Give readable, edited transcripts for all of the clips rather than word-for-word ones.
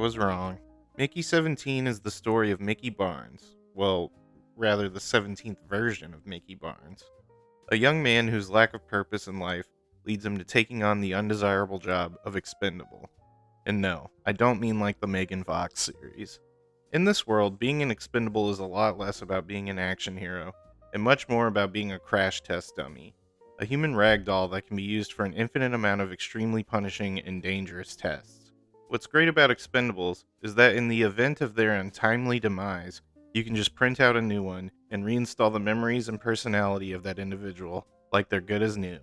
was wrong. Mickey 17 is the story of Mickey Barnes. Well, rather, the 17th version of Mickey Barnes. A young man whose lack of purpose in life leads him to taking on the undesirable job of expendable. And no, I don't mean like the Megan Fox series. In this world, being an expendable is a lot less about being an action hero, and much more about being a crash test dummy. A human ragdoll that can be used for an infinite amount of extremely punishing and dangerous tests. What's great about expendables is that in the event of their untimely demise, you can just print out a new one and reinstall the memories and personality of that individual like they're good as new.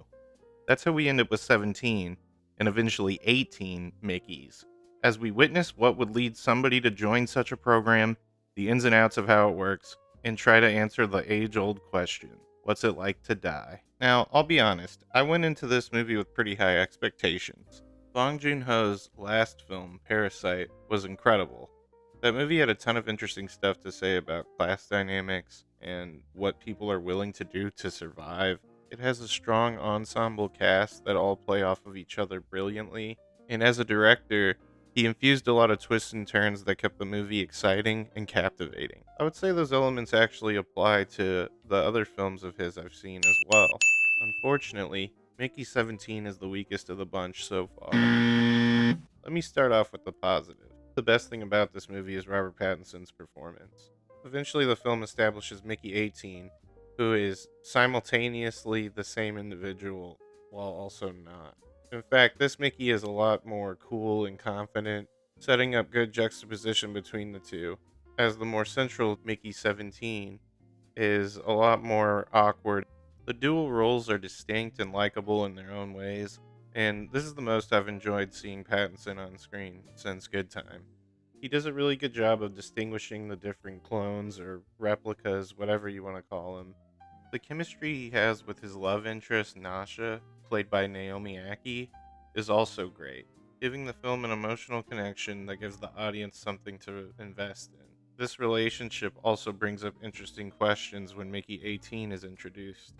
That's how we end up with 17, and eventually 18 Mickeys, as we witness what would lead somebody to join such a program, the ins and outs of how it works, and try to answer the age-old question, what's it like to die? Now, I'll be honest, I went into this movie with pretty high expectations. Bong Joon-Ho's last film, Parasite, was incredible. That movie had a ton of interesting stuff to say about class dynamics and what people are willing to do to survive. It has a strong ensemble cast that all play off of each other brilliantly, and as a director, he infused a lot of twists and turns that kept the movie exciting and captivating. I would say those elements actually apply to the other films of his I've seen as well. Unfortunately, Mickey 17 is the weakest of the bunch so far. Let me start off with the positive. The best thing about this movie is Robert Pattinson's performance. Eventually, the film establishes Mickey 18, who is simultaneously the same individual while also not. In fact, this Mickey is a lot more cool and confident, setting up good juxtaposition between the two, as the more central Mickey 17 is a lot more awkward. The dual roles are distinct and likable in their own ways, and this is the most I've enjoyed seeing Pattinson on screen since Good Time. He does a really good job of distinguishing the different clones or replicas, whatever you want to call them. The chemistry he has with his love interest, Nasha, played by Naomi Ackie, is also great, giving the film an emotional connection that gives the audience something to invest in. This relationship also brings up interesting questions when Mickey 18 is introduced.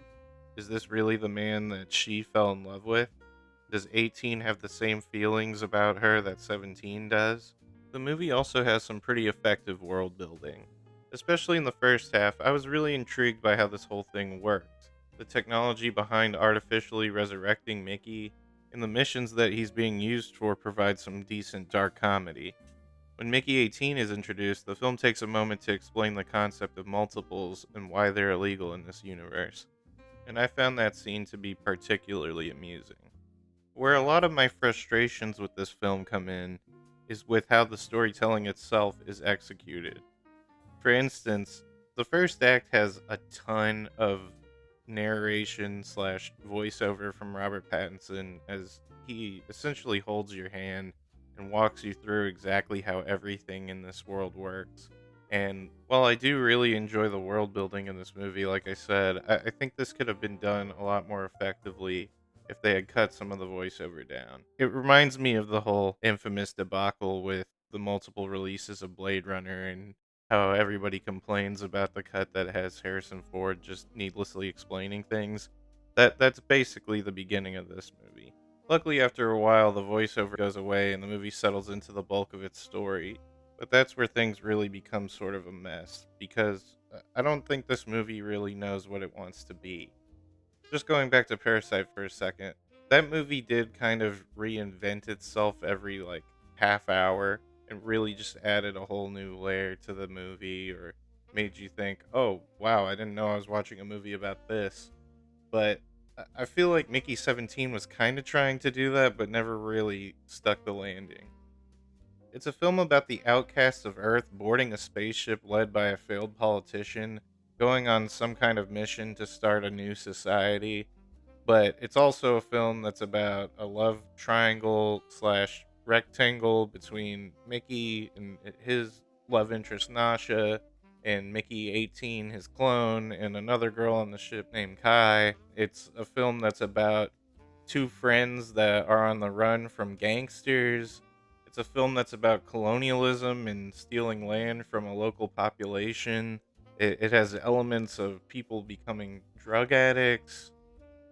Is this really the man that she fell in love with? Does 18 have the same feelings about her that 17 does? The movie also has some pretty effective world building. Especially in the first half, I was really intrigued by how this whole thing worked. The technology behind artificially resurrecting Mickey and the missions that he's being used for provide some decent dark comedy. When Mickey 18 is introduced, the film takes a moment to explain the concept of multiples and why they're illegal in this universe, and I found that scene to be particularly amusing. Where a lot of my frustrations with this film come in is with how the storytelling itself is executed. For instance, the first act has a ton of narration slash voiceover from Robert Pattinson as he essentially holds your hand and walks you through exactly how everything in this world works. And while I do really enjoy the world building in this movie, like I said, I think this could have been done a lot more effectively if they had cut some of the voiceover down. It reminds me of the whole infamous debacle with the multiple releases of Blade Runner and how everybody complains about the cut that has Harrison Ford just needlessly explaining things. That's basically the beginning of this movie. Luckily, after a while, the voiceover goes away and the movie settles into the bulk of its story. But that's where things really become sort of a mess, because I don't think this movie really knows what it wants to be. Just going back to Parasite for a second, that movie did kind of reinvent itself every like half hour and really just added a whole new layer to the movie or made you think, oh, wow, I didn't know I was watching a movie about this. But I feel like Mickey 17 was kind of trying to do that, but never really stuck the landing. It's a film about the outcasts of Earth boarding a spaceship led by a failed politician, going on some kind of mission to start a new society. But it's also a film that's about a love triangle slash rectangle between Mickey and his love interest Nasha, and Mickey 18, his clone, and another girl on the ship named Kai. It's a film that's about two friends that are on the run from gangsters. It's a film that's about colonialism and stealing land from a local population. It has elements of people becoming drug addicts.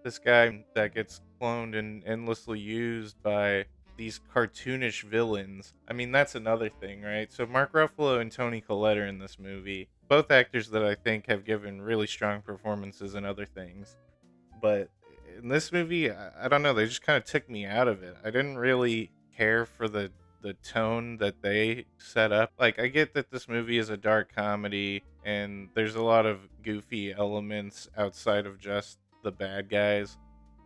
This guy that gets cloned and endlessly used by these cartoonish villains. I mean, that's another thing, right? So Mark Ruffalo and Toni Collette are in this movie. Both actors that I think have given really strong performances in other things. But in this movie, I don't know, they just kind of took me out of it. I didn't really care for the tone that they set up. Like, I get that this movie is a dark comedy and there's a lot of goofy elements outside of just the bad guys,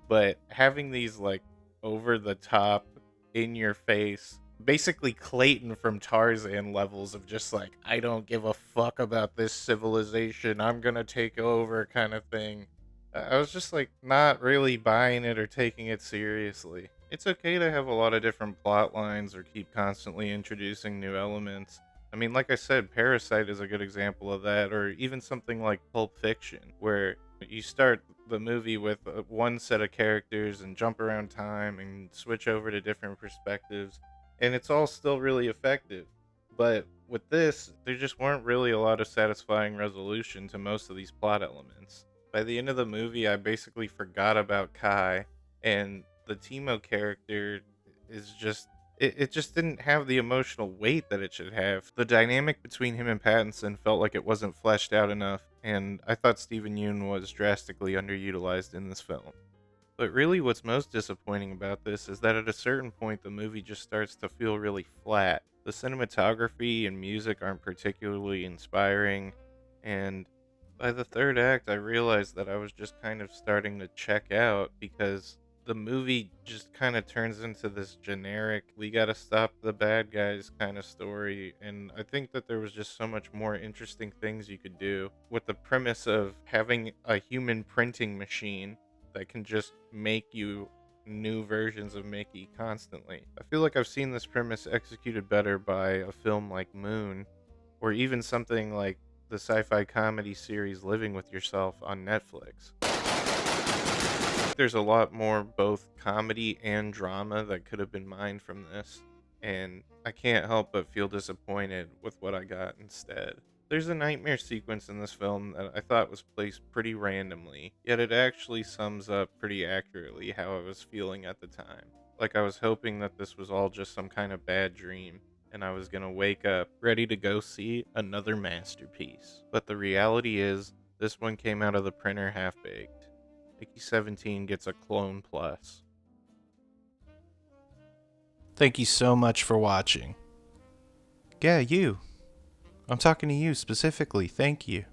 but having these like over the top, in your face, basically Clayton from Tarzan levels of just like, I don't give a fuck about this civilization, I'm gonna take over kind of thing. I was just like not really buying it or taking it seriously. It's okay to have a lot of different plot lines or keep constantly introducing new elements. I mean, like I said, Parasite is a good example of that, or even something like Pulp Fiction, where you start the movie with one set of characters and jump around time and switch over to different perspectives, and it's all still really effective. But with this, there just weren't really a lot of satisfying resolution to most of these plot elements. By the end of the movie, I basically forgot about Kai, and the Timo character is just it just didn't have the emotional weight that it should have. The dynamic between him and Pattinson felt like it wasn't fleshed out enough, and I thought Steven Yeun was drastically underutilized in this film. But really, what's most disappointing about this is that at a certain point, the movie just starts to feel really flat. The cinematography and music aren't particularly inspiring, and by the third act, I realized that I was just kind of starting to check out because the movie just kind of turns into this generic, we gotta stop the bad guys kind of story. And I think that there was just so much more interesting things you could do with the premise of having a human printing machine that can just make you new versions of Mickey constantly. I feel like I've seen this premise executed better by a film like Moon, or even something like the sci-fi comedy series Living with Yourself on Netflix. There's a lot more both comedy and drama that could have been mined from this, and I can't help but feel disappointed with what I got instead. There's a nightmare sequence in this film that I thought was placed pretty randomly, yet it actually sums up pretty accurately how I was feeling at the time. Like I was hoping that this was all just some kind of bad dream, and I was gonna wake up ready to go see another masterpiece. But the reality is, this one came out of the printer half-baked. Mickey 17 gets a clone plus. Thank you so much for watching. Yeah, you. I'm talking to you specifically. Thank you.